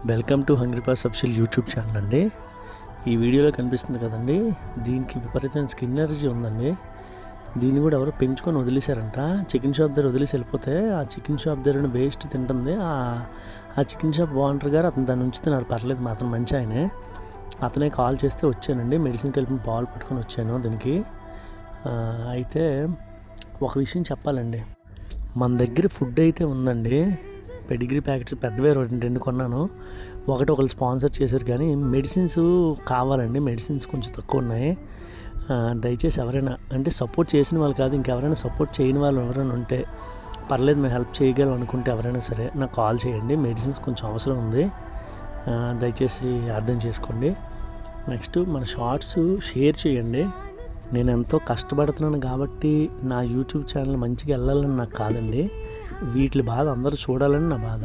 Welcome to hungry pass official YouTube channel అండి. ఈ వీడియోలో కనిపిస్తుంది కదండి, దీనికి విపరీతమైన స్కిన్ ఎలర్జీ ఉందండి. దీన్ని కూడా ఎవరో పెంచుకొని వదిలేశారంట. చికెన్ షాప్ దగ్గర వదిలేసి వెళ్ళిపోతే ఆ చికెన్ షాప్ దగ్గర వేస్ట్ తింటుంది. ఆ చికెన్ షాప్ ఓనర్ గారు అతను దాన్ని ఉంచుతున్నారు, పర్లేదు, మా అతను మంచి ఆయనే. అతనే కాల్ చేస్తే వచ్చానండి, మెడిసిన్ కలిపి పాలు పట్టుకొని వచ్చాను దీనికి. అయితే ఒక విషయం చెప్పాలండి, మన దగ్గర ఫుడ్ అయితే ఉందండి, పెడిగ్రీ ప్యాకెట్స్ పెద్దవే రెండు కొన్నాను. ఒకళ్ళు స్పాన్సర్ చేశారు, కానీ మెడిసిన్స్ కావాలండి. మెడిసిన్స్ కొంచెం తక్కువ ఉన్నాయి. దయచేసి ఎవరైనా అంటే సపోర్ట్ చేసిన వాళ్ళు కాదు, ఇంకెవరైనా సపోర్ట్ చేయని వాళ్ళు ఎవరైనా ఉంటే పర్లేదు, మేము హెల్ప్ చేయగలం అనుకుంటే ఎవరైనా సరే నాకు కాల్ చేయండి. మెడిసిన్స్ కొంచెం అవసరం ఉంది, దయచేసి అర్థం చేసుకోండి. నెక్స్ట్ మన షార్ట్స్ షేర్ చేయండి. నేను ఎంతో కష్టపడుతున్నాను కాబట్టి నా యూట్యూబ్ ఛానల్ మంచిగా వెళ్ళాలని నాకు కాదండి, వీటి బాధ అందరూ చూడాలని నా బాధ.